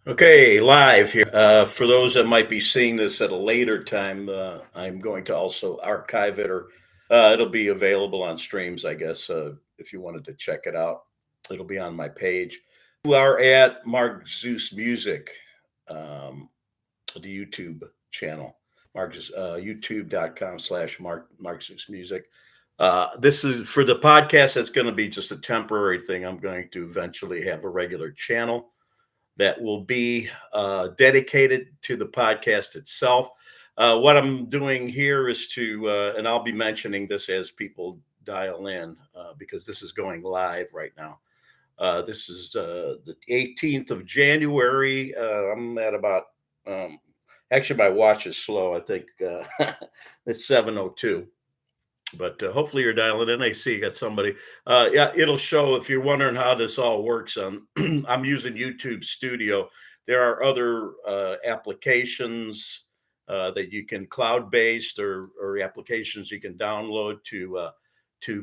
Okay, live here. For those that might be seeing this at a later time, I'm going to also archive it, or it'll be available on streams, I guess, if you wanted to check it out. It'll be on my page. You are at Mark Zeus Music, um, the YouTube channel, youtube.com/Mark Zeus Music. This is for the podcast. That's going to be just a temporary thing. I'm going to eventually have a regular channel that will be dedicated to the podcast itself. What I'm doing here is and I'll be mentioning this as people dial in because this is going live right now. This is the 18th of January. I'm at about, um, actually, my watch is slow. I think it's 7:02. But hopefully you're dialing in. I see you got somebody. Yeah, it'll show if you're wondering how this all works. I'm using YouTube Studio. There are other applications that you can cloud-based or applications you can download to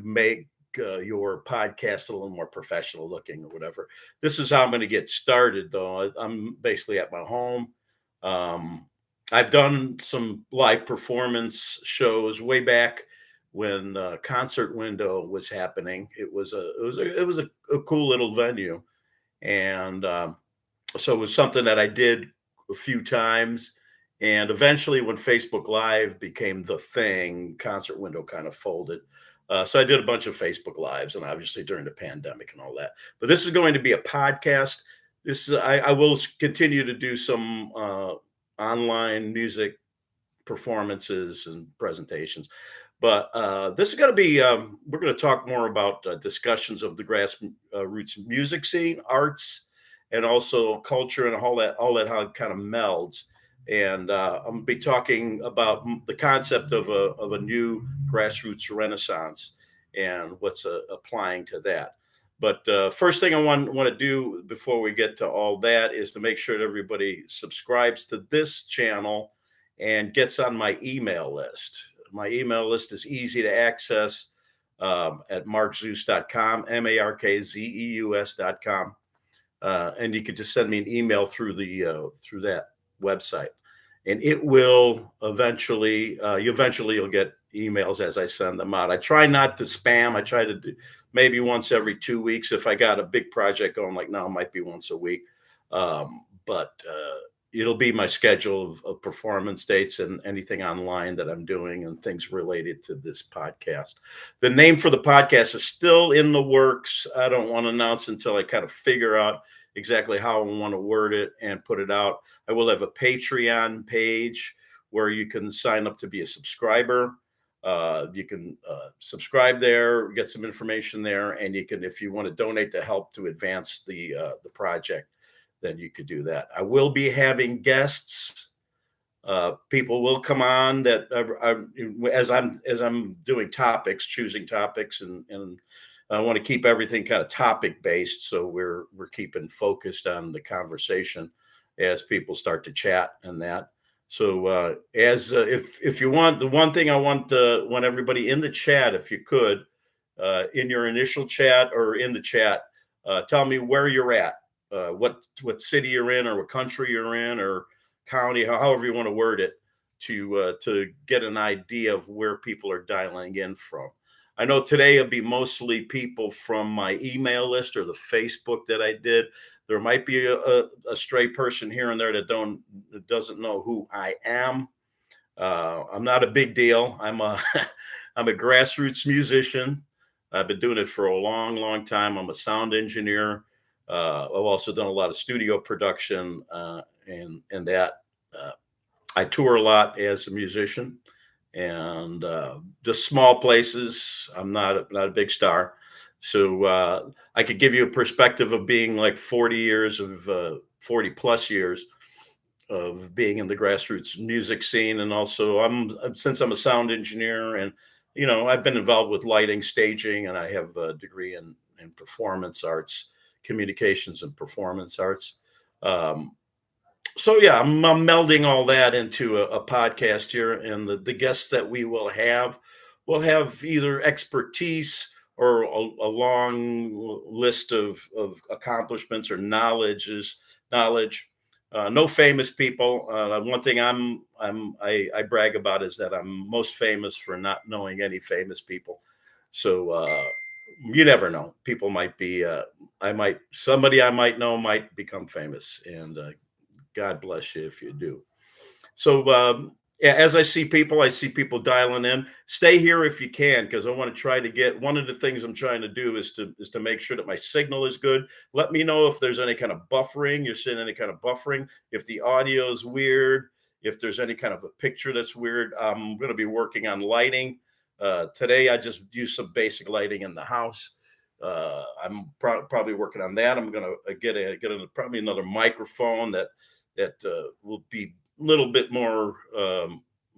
make your podcast a little more professional looking or whatever. This is how I'm going to get started, though. I'm basically at my home. Um, I've done some live performance shows way back when concert window was happening. It was a cool little venue, and so it was something that I did a few times. And eventually, when Facebook Live became the thing, concert window kind of folded. So I did a bunch of Facebook Lives, and obviously during the pandemic and all that. But this is going to be a podcast. I will continue to do some online music performances and presentations. But this is going to be, we're going to talk more about discussions of the grassroots music scene, arts, and also culture and all that, how it kind of melds. And I'm going to be talking about the concept of a new grassroots renaissance and what's applying to that. But first thing I want to do before we get to all that is to make sure that everybody subscribes to this channel and gets on my email list. My email list is easy to access at markzeus.com, markzeus.com. And you could just send me an email through that website. And it will eventually you'll get emails as I send them out. I try not to spam. I try to do maybe once every 2 weeks. If I got a big project going like now, it might be once a week. But it'll be my schedule of performance dates and anything online that I'm doing and things related to this podcast. The name for the podcast is still in the works. I don't want to announce until I kind of figure out exactly how I want to word it and put it out. I will have a Patreon page where you can sign up to be a subscriber. You can subscribe there, get some information there, and you can, if you want to donate to help to advance the project, then you could do that. I will be having guests. People will come on that as I'm doing topics, choosing topics, and I want to keep everything kind of topic based, so we're keeping focused on the conversation as people start to chat and that. So as if you want, the one thing I want everybody in the chat, if you could, in your initial chat or in the chat, tell me where you're at, what city you're in, or what country you're in, or county, however you want to word it, to get an idea of where people are dialing in from. I know today it'll be mostly people from my email list or the Facebook that I did. There might be a stray person here and there that doesn't know who I am. I'm not a big deal. I'm a grassroots musician. I've been doing it for a long, long time. I'm a sound engineer. I've also done a lot of studio production and that. Uh, I tour a lot as a musician, and just small places. I'm not a big star, so I could give you a perspective of being like 40 plus years of being in the grassroots music scene. And also since I'm a sound engineer, and I've been involved with lighting, staging, and I have a degree in performance arts, communications and performance arts. um, so yeah, I'm melding all that into a podcast here, and the guests that we will have either expertise or a long list of accomplishments or knowledge, No famous people. One thing I brag about is that I'm most famous for not knowing any famous people. So you never know. People might be. I might somebody I might know might become famous, and God bless you if you do. So yeah, as I see people dialing in. Stay here if you can, because I want to try to get. One of the things I'm trying to do is to make sure that my signal is good. Let me know if there's any kind of buffering. You're seeing any kind of buffering. If the audio is weird. If there's any kind of a picture that's weird. I'm going to be working on lighting. Today I just used some basic lighting in the house. Probably working on that. I'm going to probably another microphone that will be a little bit more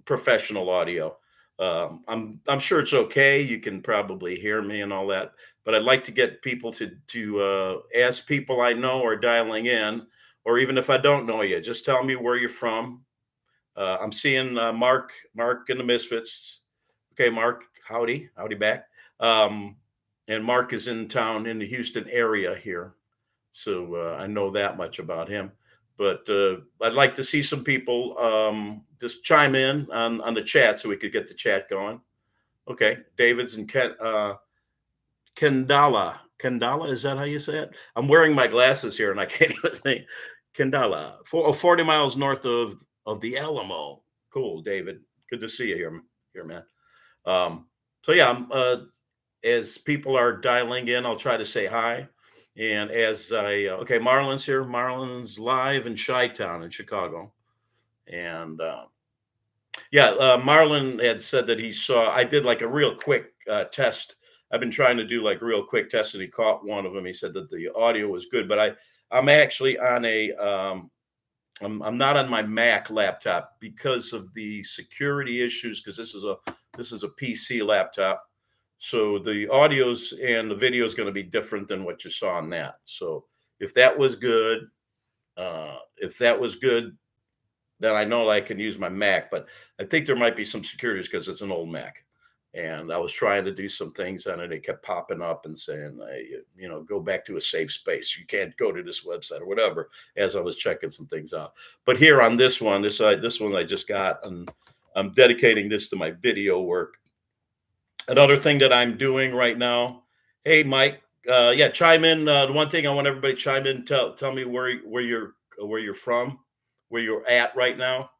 professional audio. I'm sure it's okay. You can probably hear me and all that, but I'd like to get people to ask people I know are dialing in, or even if I don't know you, just tell me where you're from. I'm seeing Mark and the Misfits. Okay, Mark, howdy back. Um, and Mark is in town in the Houston area here. So I know that much about him. But I'd like to see some people just chime in on the chat so we could get the chat going. Okay, David's and Kendala. Kendala, is that how you say it? I'm wearing my glasses here and I can't even say Kendala. 40 miles north of the Alamo. Cool, David. Good to see you here, man. So yeah, as people are dialing in, I'll try to say hi. And as okay, Marlon's here. Marlon's live in Chi-Town in Chicago. And yeah, Marlon had said that he saw, I did like a real quick test. I've been trying to do like real quick tests and he caught one of them. He said that the audio was good, but I'm actually on I'm not on my Mac laptop because of the security issues, because this is a PC laptop. So the audios and the video is going to be different than what you saw on that. So if that was good, if that was good, then I know I can use my Mac. But I think there might be some securities because it's an old Mac. And I was trying to do some things on it. It kept popping up and saying, hey, go back to a safe space. You can't go to this website or whatever. As I was checking some things out. But here on this one, this one I just got, and I'm dedicating this to my video work. Another thing that I'm doing right now. Hey, Mike. Yeah, chime in. The one thing I want everybody to chime in. Tell me where you're from, where you're at right now,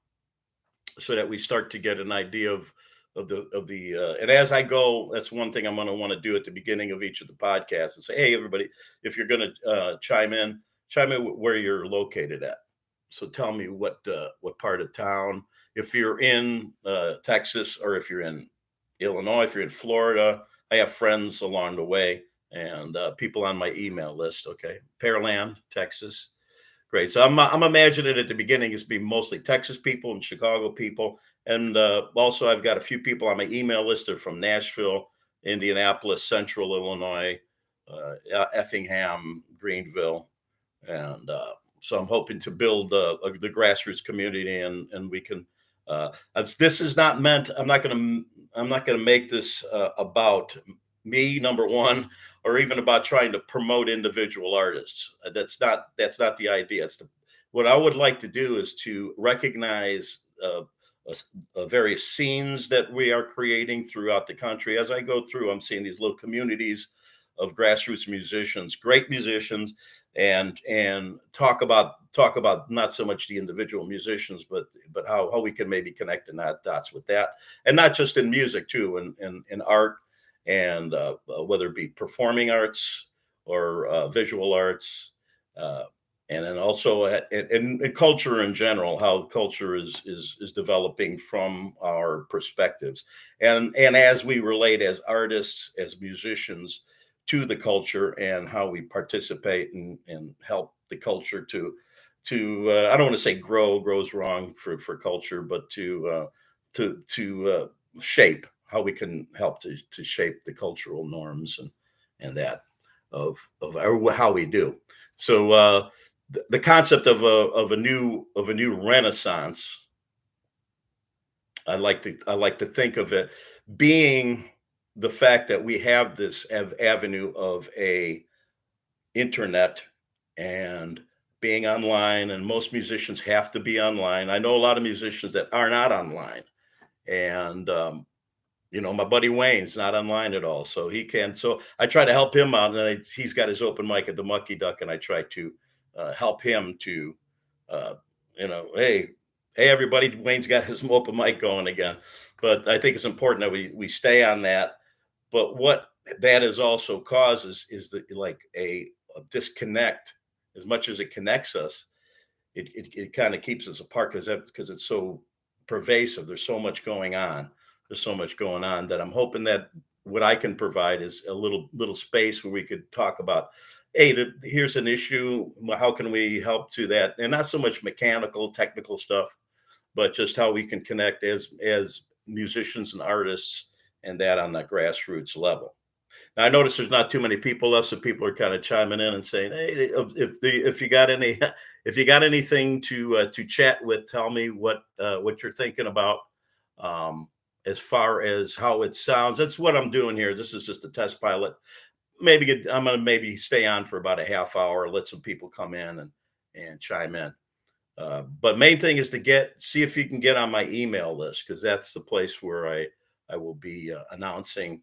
so that we start to get an idea of the and as I go, that's one thing I'm going to want to do at the beginning of each of the podcasts and say, hey, everybody, if you're going to chime in where you're located at. So tell me what part of town. If you're in Texas, or if you're in Illinois, if you're in Florida, I have friends along the way and people on my email list. Okay, Pearland, Texas. Great. So I'm imagining at the beginning it's be mostly Texas people and Chicago people, and also I've got a few people on my email list that are from Nashville, Indianapolis, Central Illinois, Effingham, Greenville, and so I'm hoping to build the grassroots community, and we can. This is not meant. I'm not going to make this about me, number one, or even about trying to promote individual artists. That's not the idea. What I would like to do is to recognize various scenes that we are creating throughout the country. As I go through, I'm seeing these little communities of grassroots musicians, great musicians, and talk about not so much the individual musicians, but how we can maybe connect the dots with that, and not just in music too, in art, and whether it be performing arts or visual arts, uh, and then also in culture in general, how culture is developing from our perspectives, and as we relate as artists, as musicians, to the culture, and how we participate and help the culture to I don't want to say grows wrong for culture, but to shape, how we can help to shape the cultural norms and that of how we do. So the concept of a new renaissance, I like to think of it being the fact that we have this avenue of a internet and being online, and most musicians have to be online. I know a lot of musicians that are not online, and my buddy Wayne's not online at all, so he can. So I try to help him out, and he's got his open mic at the Mucky Duck, and I try to help him to, uh, hey, everybody, Wayne's got his open mic going again. But I think it's important that we stay on that. But what that is also causes is that like a disconnect. As much as it connects us, it kind of keeps us apart because it's so pervasive. There's so much going on. There's so much going on that I'm hoping that what I can provide is a little space where we could talk about, hey, here's an issue. How can we help to that? And not so much mechanical, technical stuff, but just how we can connect as musicians and artists, and that on the grassroots level. Now, I notice there's not too many people left, so people are kind of chiming in and saying, "Hey, if you got any if you got anything to chat with, tell me what you're thinking about as far as how it sounds." That's what I'm doing here. This is just a test pilot. I'm gonna maybe stay on for about a half hour, let some people come in and chime in. But main thing is to see if you can get on my email list, because that's the place where I will be announcing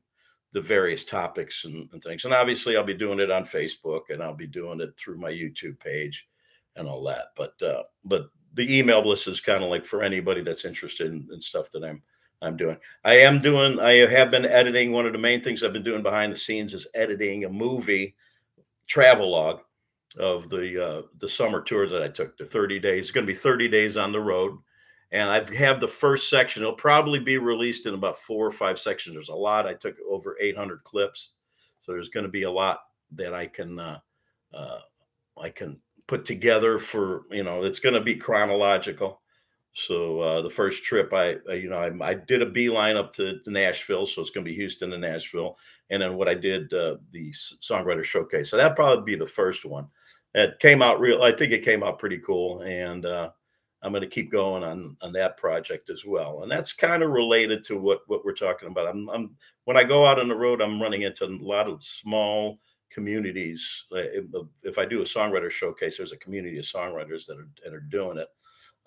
the various topics and things. And obviously, I'll be doing it on Facebook, and I'll be doing it through my YouTube page and all that. But the email list is kind of like for anybody that's interested in stuff that I'm doing. I have been editing. One of the main things I've been doing behind the scenes is editing a movie travel log of the summer tour that I took, the 30 days. It's going to be 30 days on the road. And I have the first section. It'll probably be released in about 4 or 5 sections. There's a lot. I took over 800 clips, so there's going to be a lot that uh, I can put together for. It's going to be chronological. So the first trip, I did a beeline up to Nashville, so it's going to be Houston to Nashville, and then what I did, the songwriter showcase. So that'd probably be the first one. It came out real. I think it came out pretty cool, and I'm going to keep going on that project as well. And that's kind of related to what we're talking about. When I go out on the road, I'm running into a lot of small communities. If I do a songwriter showcase, there's a community of songwriters that are doing it.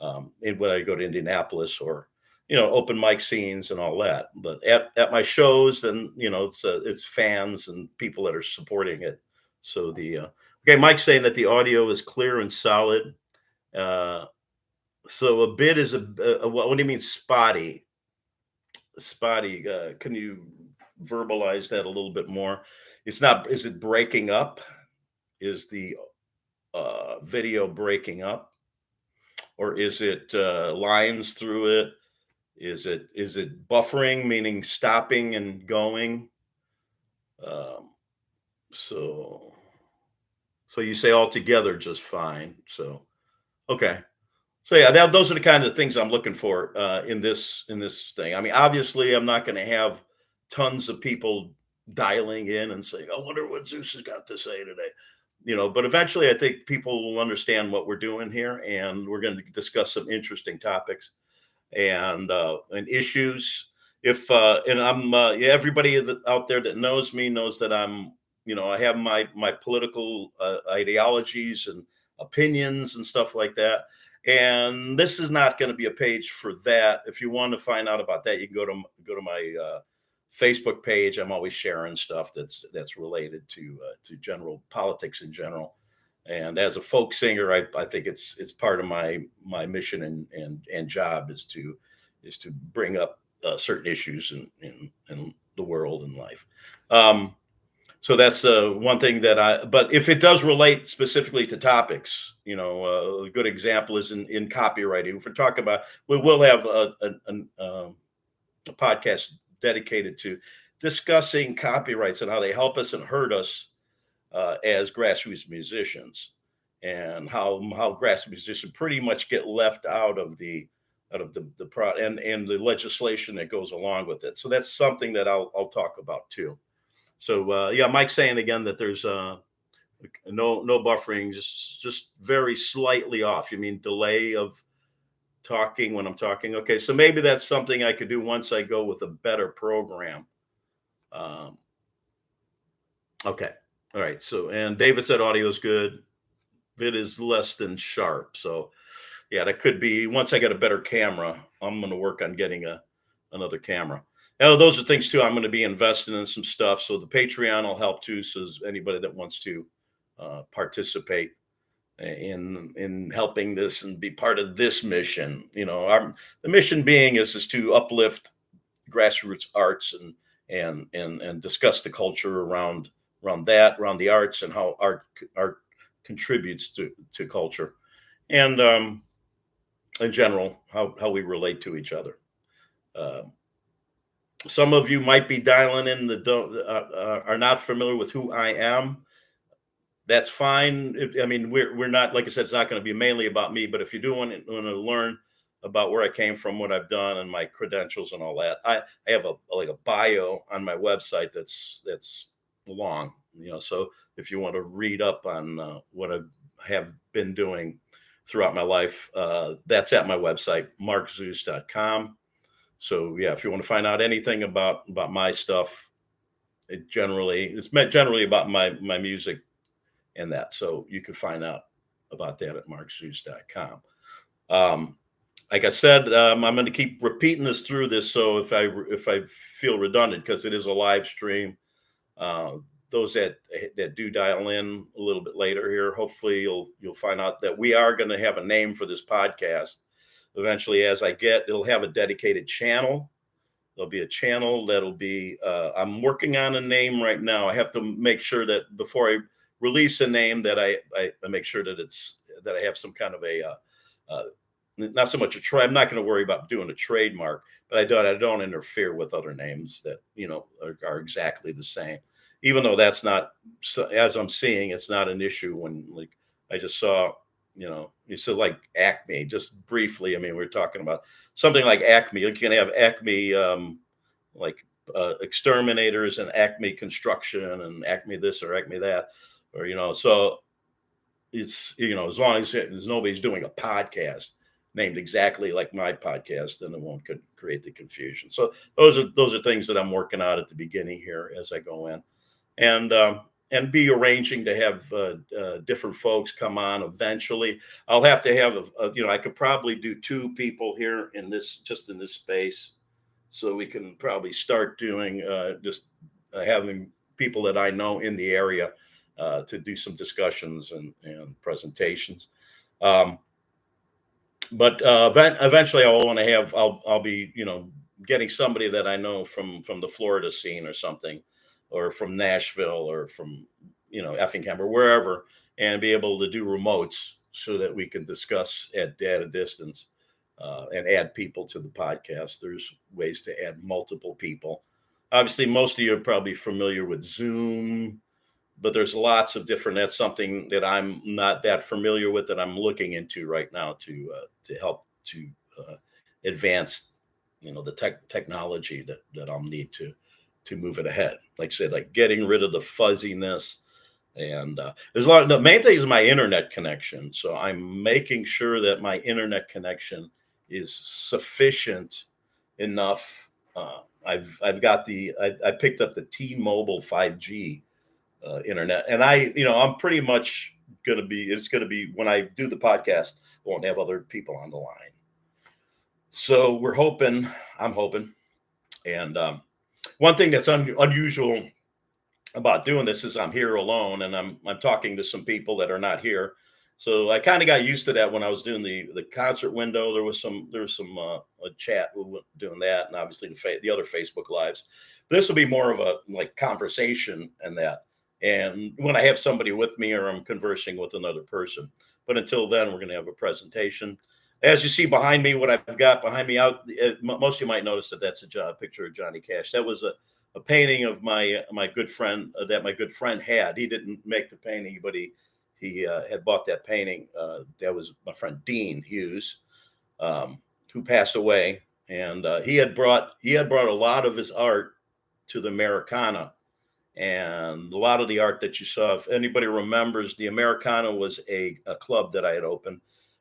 And when I go to Indianapolis, or open mic scenes and all that. But at my shows, then it's fans and people that are supporting it. So okay, Mike's saying that the audio is clear and solid. Uh, so a bit is what do you mean spotty? Spotty. Can you verbalize that a little bit more? It's not. Is it breaking up? Is the video breaking up, or is it lines through it? Is it buffering, meaning stopping and going? Um, so so you say altogether just fine. So okay. So yeah, those are the kind of things I'm looking for in this thing. I mean, obviously, I'm not going to have tons of people dialing in and saying, "I wonder what Zeus has got to say today." But eventually, I think people will understand what we're doing here, and we're going to discuss some interesting topics and issues. If and I'm yeah, everybody out there that knows me knows that I have my political ideologies and opinions and stuff like that. And this is not going to be a page for that. If you want to find out about that, you can go to my Facebook page. I'm always sharing stuff that's related to general politics in general. And as a folk singer, I think it's part of my mission and job is to bring up certain issues in the world and life. Um, so that's one thing but if it does relate specifically to topics, a good example is in copywriting. If we're talking about, we'll have a podcast dedicated to discussing copyrights and how they help us and hurt us as grassroots musicians, and how grassroots musicians pretty much get left out of the and the legislation that goes along with it. So that's something that I'll talk about too. So yeah, Mike's saying again that there's no buffering, just very slightly off. You mean delay of talking when I'm talking? Okay, so maybe that's something I could do once I go with a better program. Um, okay, all right. So and David said audio is good. it is less than sharp. So yeah, that could be once I get a better camera, I'm going to work on getting another camera. Oh, those are things too. I'm going to be investing in some stuff. So the Patreon will help too. So anybody that wants to participate in helping this and be part of this mission, the mission being is to uplift grassroots arts and discuss the culture around the arts and how art contributes to culture and in general how we relate to each other. Uh, some of you might be dialing in that don't are not familiar with who I am. That's fine. I mean, we're not, like I said, it's not going to be mainly about me. But if you do want to learn about where I came from, what I've done, and my credentials and all that, I have a bio on my website that's long. So if you want to read up on what I have been doing throughout my life, that's at my website, markzeus.com. So yeah, if you want to find out anything about my stuff, it's meant generally about my music and that. So you can find out about that at markzeus.com. Like I said, I'm going to keep repeating this through this. So if I feel redundant, because it is a live stream, uh, those that do dial in a little bit later here, hopefully you'll find out that we are going to have a name for this podcast. Eventually, as it'll have a dedicated channel. There'll be a channel that'll be. I'm working on a name right now. I have to make sure that before I release a name that I make sure that I have some kind of not so much a trade. I'm not going to worry about doing a trademark, but I don't interfere with other names that are exactly the same. Even though that's not, as I'm seeing, it's not an issue. When like I just saw, you said like Acme just briefly. I mean, we're talking about something like Acme. You can have Acme like exterminators and Acme construction and Acme this or Acme that, or so it's as long as nobody's doing a podcast named exactly like my podcast, then it won't create the confusion. So those are things that I'm working out at the beginning here as I go in, and be arranging to have different folks come on eventually. I'll have to have I could probably do two people here in this space, so we can probably start doing just having people that I know in the area to do some discussions and presentations. Um, but eventually, I'll be getting somebody that I know from the Florida scene or something, or from Nashville or from Effingham or wherever, and be able to do remotes so that we can discuss at a distance and add people to the podcast. There's ways to add multiple people. Obviously, most of you are probably familiar with Zoom, but there's lots of different. That's something that I'm not that familiar with that I'm looking into right now to help to advance, the technology that I'll need to move it ahead. Like I said, like getting rid of the fuzziness. And there's a lot. The main thing is my internet connection. So I'm making sure that my internet connection is sufficient enough. I've got I picked up the T-Mobile 5G internet, and I'm pretty much it's gonna be when I do the podcast, I won't have other people on the line. So I'm hoping, and one thing that's unusual about doing this is I'm here alone, and I'm talking to some people that are not here. So I kind of got used to that when I was doing the concert window. There was some a chat doing that, and obviously the other Facebook lives. This will be more of a like conversation and that. And when I have somebody with me or I'm conversing with another person. But until then, we're going to have a presentation. As you see behind me, what I've got behind me most of you might notice that that's a picture of Johnny Cash. That was a painting of my good friend that my good friend had. He didn't make the painting, but he had bought that painting. That was my friend Dean Hughes, who passed away, and he had brought a lot of his art to the Americana, and a lot of the art that you saw. If anybody remembers, the Americana was a club that I had opened.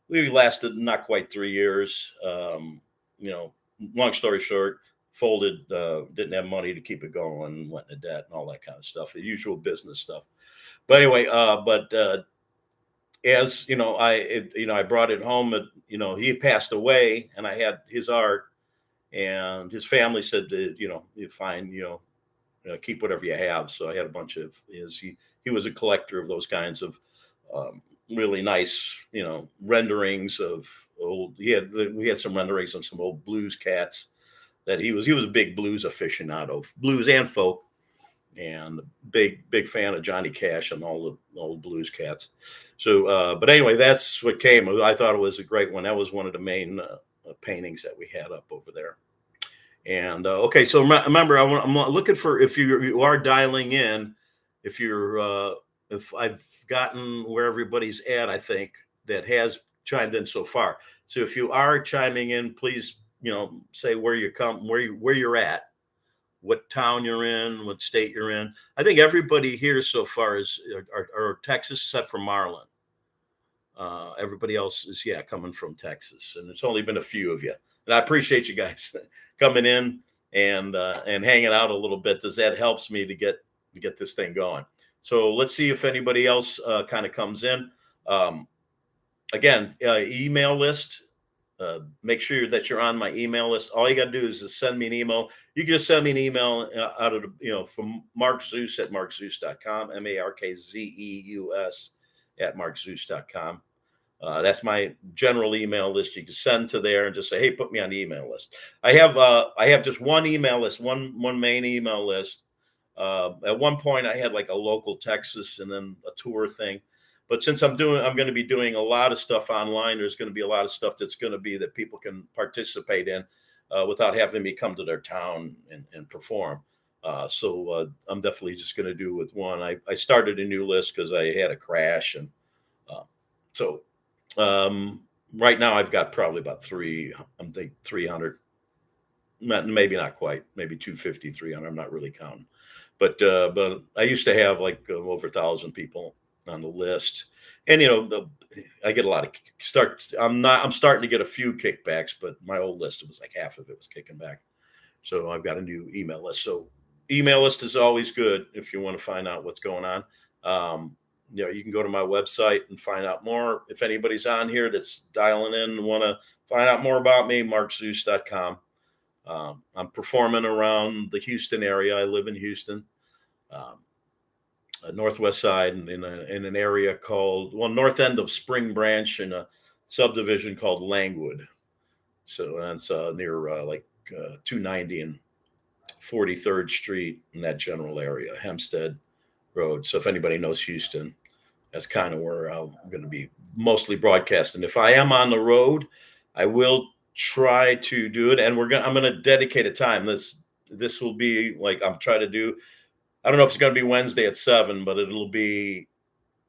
We lasted not quite 3 years. Long story short, folded, didn't have money to keep it going, went into debt and all that kind of stuff, the usual business stuff. But anyway, as you know, I brought it home. He passed away, and I had his art, and his family said that, you fine, keep whatever you have. So I had a bunch of his. He was a collector of those kinds of really nice, renderings of old. We had some renderings of some old blues cats that he was a big blues aficionado, blues and folk, and big fan of Johnny Cash and all the old blues cats. So, but anyway, that's what came. I thought it was a great one. That was one of the main paintings that we had up over there. And okay, so remember, I'm looking for, if you are dialing in, if you're if I've gotten where everybody's at, I think that has chimed in so far. So if you are chiming in, please, say where you come, where you're at, what town you're in, what state you're in. I think everybody here so far is are Texas, except for Marlon. Everybody else is, yeah, coming from Texas, and it's only been a few of you. And I appreciate you guys coming in and hanging out a little bit, because that helps me to get this thing going. So let's see if anybody else kind of comes in. Again, email list. Make sure that you're on my email list. All you got to do is just send me an email. You can just send me an email out of from Mark Zeus at markzeus.com, MarkZeus at markzeus.com. That's my general email list. You can send to there and just say, "Hey, put me on the email list." I have just one email list, one main email list. At one point, I had like a local Texas and then a tour thing. But since I'm going to be doing a lot of stuff online. There's going to be a lot of stuff that's going to be that people can participate in without having me come to their town and perform. So I'm definitely just going to do with one. I started a new list because I had a crash, and so right now I've got probably about I'm thinking 300, maybe not quite, maybe 250, 300. I'm not really counting, but I used to have like over 1,000 people on the list, and I get a lot of I'm starting to get a few kickbacks, but my old list, it was like half of it was kicking back. So I've got a new email list. So email list is always good if you want to find out what's going on. You can go to my website and find out more. If anybody's on here that's dialing in and want to find out more about me, markzeus.com. I'm performing around the Houston area. I live in Houston, northwest side, in an area called, north end of Spring Branch, in a subdivision called Langwood. So that's near 290 and 43rd Street, in that general area, Hempstead Road. So if anybody knows Houston, that's kind of where I'm going to be mostly broadcasting. If I am on the road, I will try to do it, and I'm going to dedicate a time. This will be like I'm trying to do. I don't know if it's going to be Wednesday at 7, but it'll be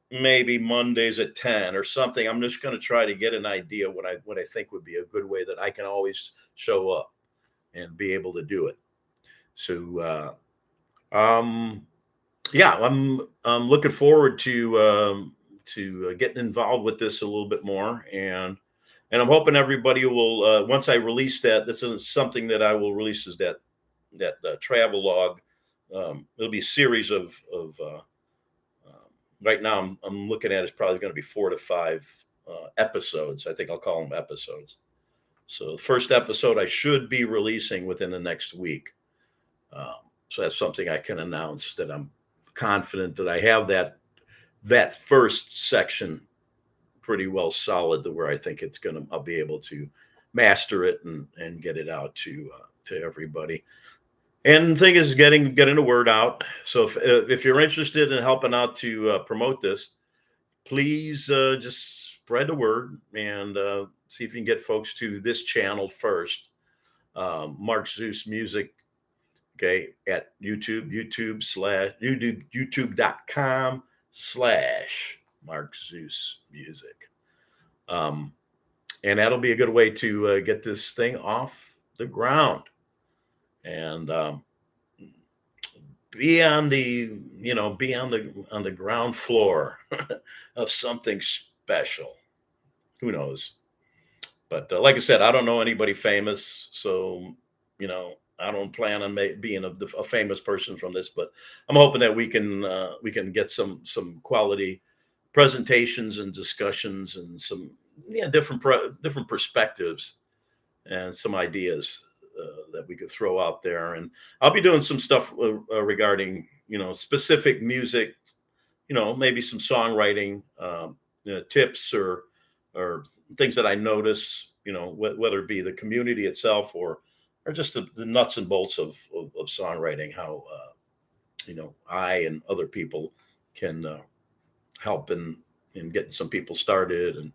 maybe Mondays at 10 or something. I'm just going to try to get an idea what I think would be a good way that I can always show up and be able to do it. So, yeah, I'm looking forward to getting involved with this a little bit more, and I'm hoping everybody will, once I release that. This is something that I will release, is that travel log. It'll be a series of right now I'm looking at, it's probably going to be 4 to 5 episodes. I think I'll call them episodes. So the first episode I should be releasing within the next week. So that's something I can announce, that I'm confident that I have that first section pretty well solid, to where I think I'll be able to master it and get it out to everybody. And the thing is, getting the word out. So if you're interested in helping out to promote this, please just spread the word, and see if you can get folks to this channel first. Mark Zeus Music, okay, at youtube.com/Mark Zeus Music. And that'll be a good way to get this thing off the ground, and be on the ground floor of something special. Who knows? But like I said, I don't know anybody famous, so I don't plan on being a famous person from this. But I'm hoping that we can get some quality presentations and discussions and some different perspectives and some ideas that we could throw out there. And I'll be doing some stuff regarding specific music, maybe some songwriting tips or things that I notice, whether it be the community itself or just the nuts and bolts of songwriting, how I and other people can help in getting some people started and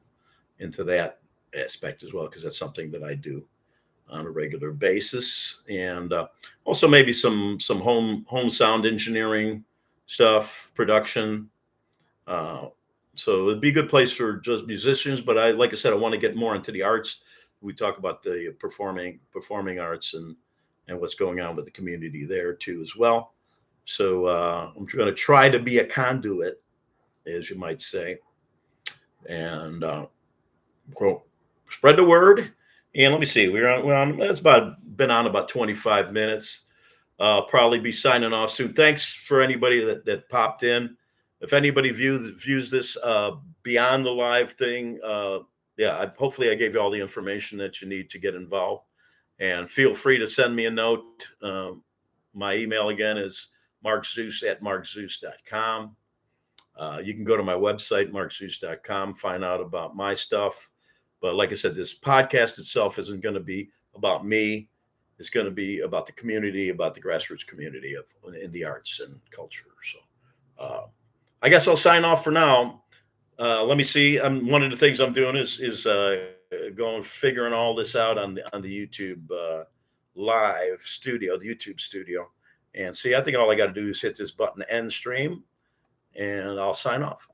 into that aspect as well, because that's something that I do on a regular basis. And also maybe some home sound engineering stuff, production. Uh, so it'd be a good place for just musicians. But like I said, I want to get more into the arts. We talk about the performing arts and what's going on with the community there too as well. So I'm going to try to be a conduit, as you might say, and well, spread the word. And let me see, we're on. That's about been on about 25 minutes. Probably be signing off soon. Thanks for anybody that popped in. If anybody views this beyond the live thing, yeah, hopefully I gave you all the information that you need to get involved. And feel free to send me a note. My email again is markzeus@markzeus.com. You can go to my website, markzeus.com, find out about my stuff. But like I said, this podcast itself isn't going to be about me. It's going to be about the community, about the grassroots community in the arts and culture. So I guess I'll sign off for now. Let me see. One of the things I'm doing is going figuring all this out on the YouTube live studio, the YouTube studio. And see, I think all I got to do is hit this button, end stream, and I'll sign off.